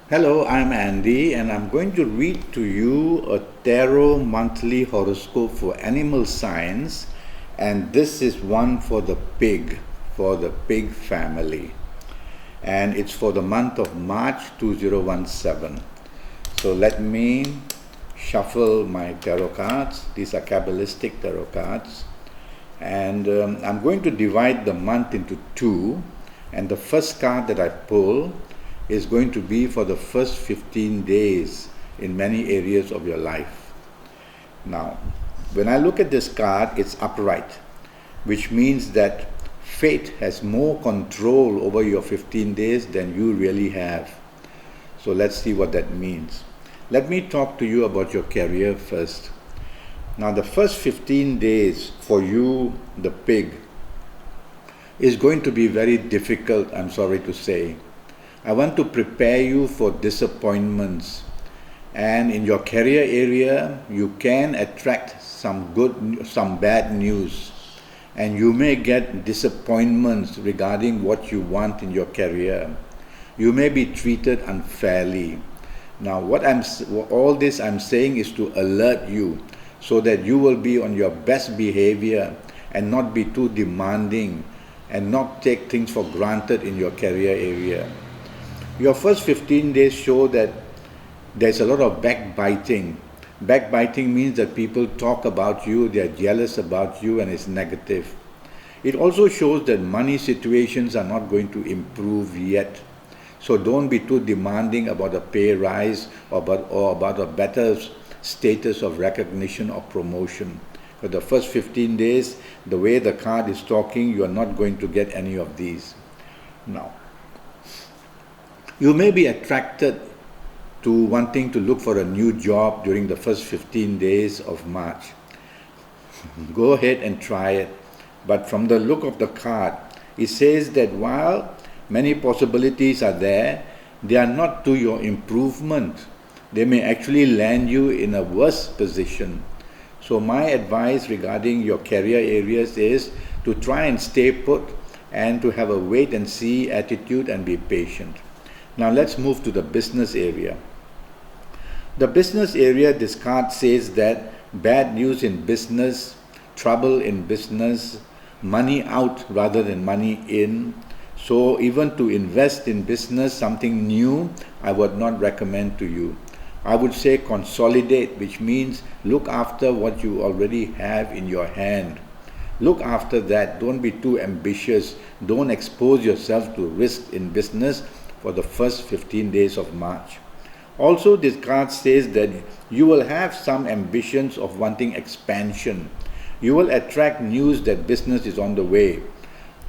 Hello, I'm Andy, and I'm going to read to you a tarot monthly horoscope for animal signs, and this is one for the pig family, and it's for the month of March 2017. So let me shuffle my tarot cards. These are Kabbalistic tarot cards, and I'm going to divide the month into two, and the first card that I pull is going to be for the first 15 days in many areas of your life. Now, when I look at this card, it's upright, which means that fate has more control over your 15 days than you really have. So let's see what that means. Let me talk to you about your career first. Now, the first 15 days for you, the pig, is going to be very difficult, I'm sorry to say. I want to prepare you for disappointments, and in your career area you can attract some bad news, and you may get disappointments regarding what you want in your career. You may be treated unfairly. Now all this I'm saying is to alert you so that you will be on your best behavior and not be too demanding and not take things for granted in your career area. Your first 15 days show that there's a lot of backbiting. Backbiting means that people talk about you, they're jealous about you, and it's negative. It also shows that money situations are not going to improve yet. So don't be too demanding about a pay rise or about a better status of recognition or promotion. For the first 15 days, the way the card is talking, you are not going to get any of these. Now, you may be attracted to wanting to look for a new job during the first 15 days of March. Go ahead and try it. But from the look of the card, it says that while many possibilities are there, they are not to your improvement. They may actually land you in a worse position. So my advice regarding your career areas is to try and stay put and to have a wait and see attitude and be patient. Now let's move to the business area. The business area, this card says that bad news in business, trouble in business, money out rather than money in. So even to invest in business, something new, I would not recommend to you. I would say consolidate, which means look after what you already have in your hand. Look after that. Don't be too ambitious. Don't expose yourself to risk in business for the first 15 days of March. Also, this card says that you will have some ambitions of wanting expansion. You will attract news that business is on the way.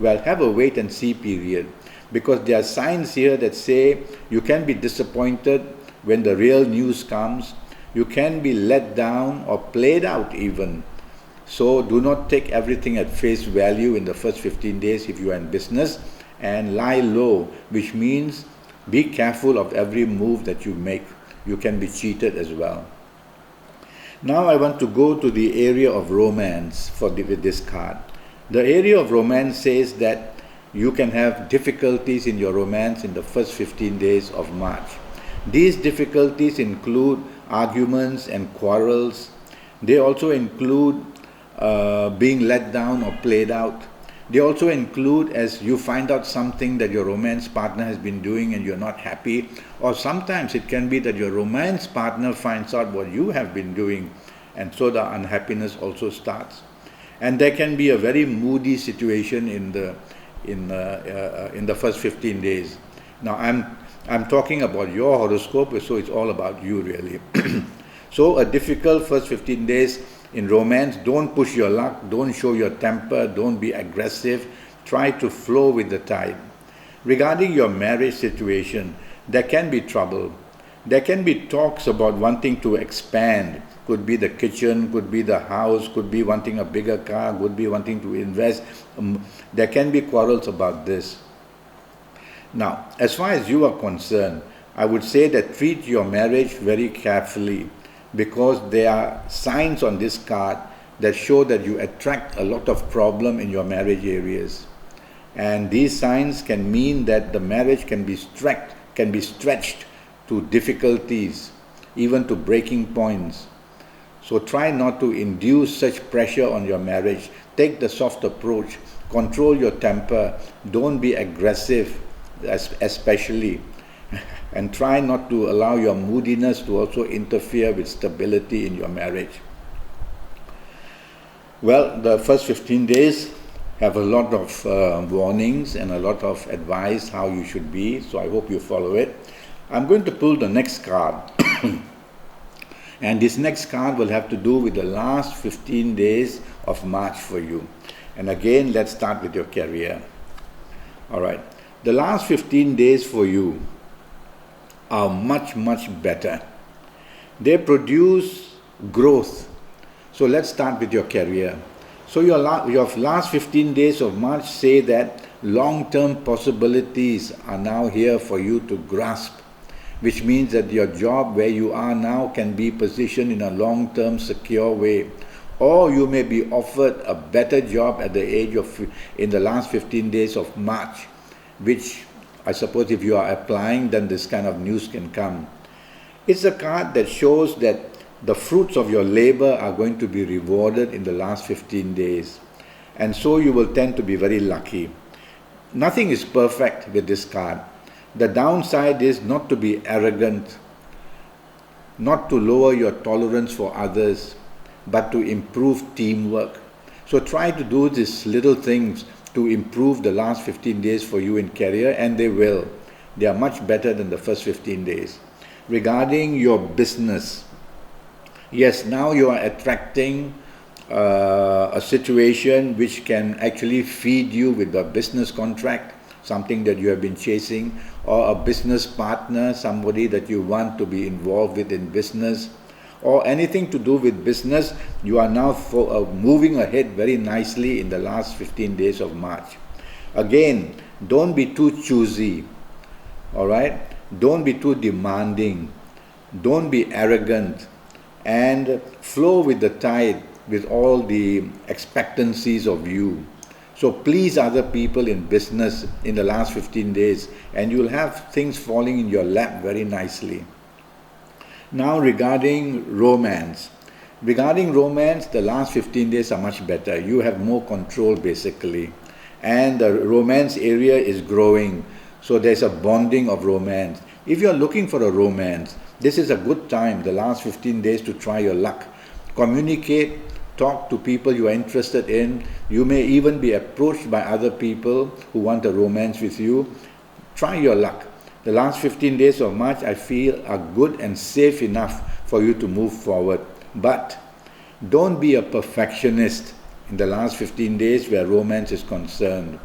Well, have a wait and see period, because there are signs here that say you can be disappointed when the real news comes. You can be let down or played out even. So do not take everything at face value in the first 15 days if you are in business, and lie low, which means be careful of every move that you make. You can be cheated as well. Now I want to go to the area of romance with this card. The area of romance says that you can have difficulties in your romance in the first 15 days of March. These difficulties include arguments and quarrels. They also include being let down or played out. They also include as you find out something that your romance partner has been doing and you're not happy, or sometimes it can be that your romance partner finds out what you have been doing, and so the unhappiness also starts. And there can be a very moody situation in the first 15 days. Now I'm talking about your horoscope, so it's all about you really. So a difficult first 15 days in romance. Don't push your luck, don't show your temper, don't be aggressive. Try to flow with the tide. Regarding your marriage situation, there can be trouble. There can be talks about wanting to expand. Could be the kitchen, could be the house, could be wanting a bigger car, could be wanting to invest. There can be quarrels about this. Now, as far as you are concerned, I would say that treat your marriage very carefully, because there are signs on this card that show that you attract a lot of problem in your marriage areas. And these signs can mean that the marriage can be stretched to difficulties, even to breaking points. So try not to induce such pressure on your marriage. Take the soft approach. Control your temper. Don't be aggressive, especially. And try not to allow your moodiness to also interfere with stability in your marriage. Well, the first 15 days have a lot of warnings and a lot of advice how you should be. So I hope you follow it. I'm going to pull the next card. And this next card will have to do with the last 15 days of March for you. And again, let's start with your career. All right. The last 15 days for you are much, much better. They produce growth. So let's start with your career. So your last 15 days of March say that long-term possibilities are now here for you to grasp, which means that your job where you are now can be positioned in a long-term secure way. Or you may be offered a better job at the age of, in the last 15 days of March, which I suppose if you are applying, then this kind of news can come. It's a card that shows that the fruits of your labor are going to be rewarded in the last 15 days. And so you will tend to be very lucky. Nothing is perfect with this card. The downside is not to be arrogant, not to lower your tolerance for others, but to improve teamwork. So try to do these little things to improve the last 15 days for you in career, and they will. They are much better than the first 15 days. Regarding your business, yes, now you are attracting a situation which can actually feed you with a business contract, something that you have been chasing, or a business partner, somebody that you want to be involved with in business, or anything to do with business. You are now moving ahead very nicely in the last 15 days of March. Again, don't be too choosy, all right? Don't be too demanding. Don't be arrogant, and flow with the tide with all the expectancies of you. So please other people in business in the last 15 days, and you'll have things falling in your lap very nicely. Now regarding romance. Regarding romance, the last 15 days are much better. You have more control basically. And the romance area is growing. So there's a bonding of romance. If you're looking for a romance, this is a good time, the last 15 days, to try your luck. Communicate, talk to people you are interested in. You may even be approached by other people who want a romance with you. Try your luck. The last 15 days of March, I feel, are good and safe enough for you to move forward. But don't be a perfectionist in the last 15 days where romance is concerned.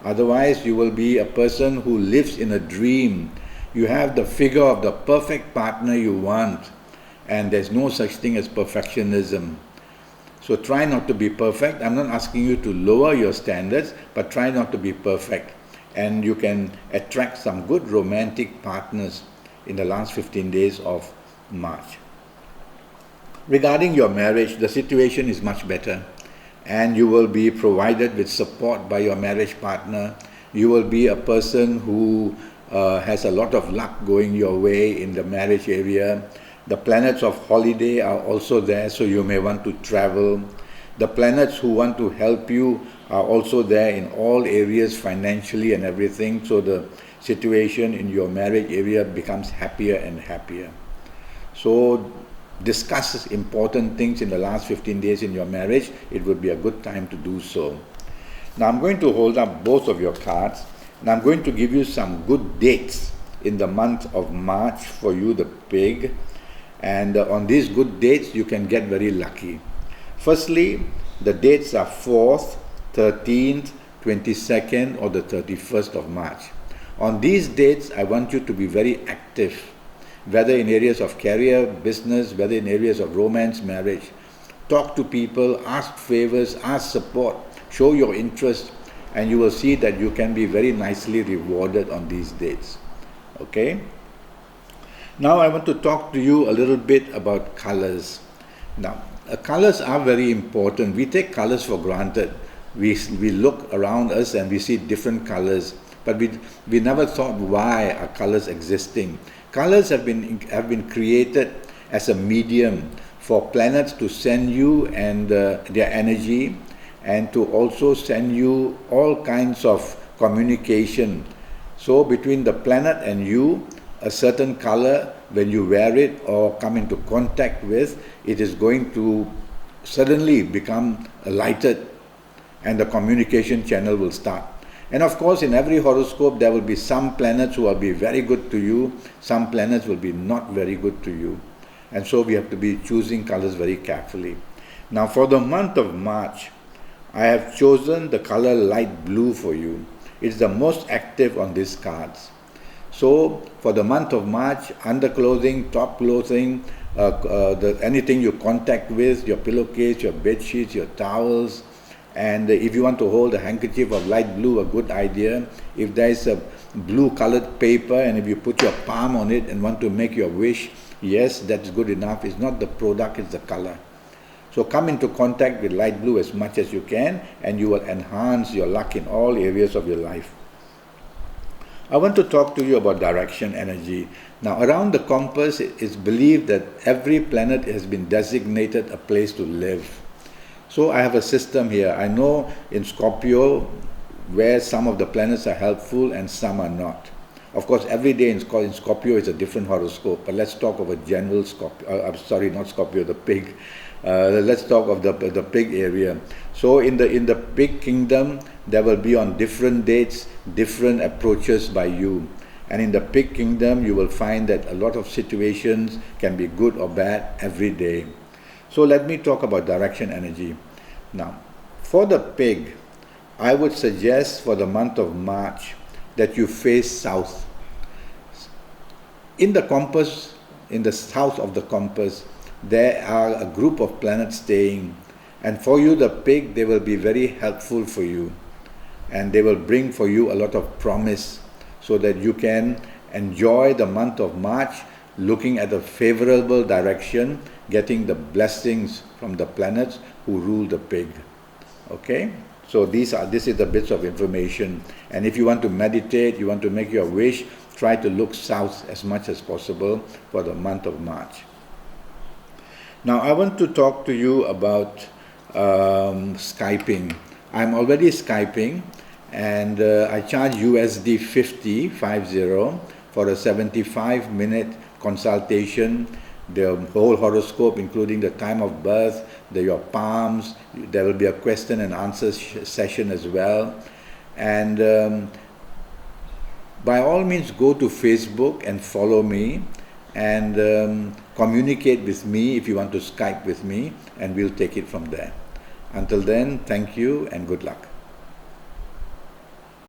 Otherwise, you will be a person who lives in a dream. You have the figure of the perfect partner you want, and there's no such thing as perfectionism. So try not to be perfect. I'm not asking you to lower your standards, but try not to be perfect. And you can attract some good romantic partners in the last 15 days of March. Regarding your marriage, the situation is much better, and you will be provided with support by your marriage partner. You will be a person who has a lot of luck going your way in the marriage area. The planets of holiday are also there, so you may want to travel. The planets who want to help you are also there in all areas, financially and everything, so the situation in your marriage area becomes happier and happier. So discuss important things in the last 15 days in your marriage. It would be a good time to do so. Now I'm going to hold up both of your cards, and I'm going to give you some good dates in the month of March for you, the pig. And on these good dates, you can get very lucky. Firstly, the dates are 4th, 13th, 22nd, or the 31st of March. On these dates, I want you to be very active, whether in areas of career, business, whether in areas of romance, marriage. Talk to people, ask favors, ask support, show your interest, and you will see that you can be very nicely rewarded on these dates. Okay? Now I want to talk to you a little bit about colors. Now, colors are very important. We take colors for granted. We look around us and we see different colors. but we never thought why are colors existing. Colors have been created as a medium for planets to send you and their energy, and to also send you all kinds of communication. So between the planet and you, a certain color, when you wear it or come into contact with, it is going to suddenly become lighted, and the communication channel will start. And of course, in every horoscope, there will be some planets who will be very good to you, some planets will be not very good to you. And so we have to be choosing colors very carefully. Now for the month of March, I have chosen the color light blue for you. It's the most active on these cards. So for the month of March, underclothing, top clothing, anything you contact with, your pillowcase, your bed sheets, your towels, and if you want to hold a handkerchief of light blue, a good idea. If there is a blue colored paper and if you put your palm on it and want to make your wish, yes, that's good enough. It's not the product, it's the color. So come into contact with light blue as much as you can, and you will enhance your luck in all areas of your life. I want to talk to you about direction energy. Now around the compass, it's believed that every planet has been designated a place to live. So I have a system here. I know in Scorpio where some of the planets are helpful and some are not. Of course, every day in Scorpio is a different horoscope, but let's talk of a general Scorpio, I'm sorry, not Scorpio, the pig. Let's talk of the pig area. So in the pig kingdom, there will be on different dates, different approaches by you. And in the pig kingdom, you will find that a lot of situations can be good or bad every day. So let me talk about direction energy. Now, for the pig, I would suggest for the month of March that you face south. In the compass, in the south of the compass, there are a group of planets staying, and for you, the pig, they will be very helpful for you, and they will bring for you a lot of promise so that you can enjoy the month of March looking at a favorable direction, getting the blessings from the planets who rule the pig. Okay? So this is the bits of information. And if you want to meditate, you want to make your wish, try to look south as much as possible for the month of March. Now I want to talk to you about Skyping. I'm already Skyping, and I charge USD 50 for a 75-minute consultation, the whole horoscope, including the time of birth, your palms. There will be a question and answer session as well. And by all means, go to Facebook and follow me, and communicate with me if you want to Skype with me, and we'll take it from there. Until then, thank you and good luck.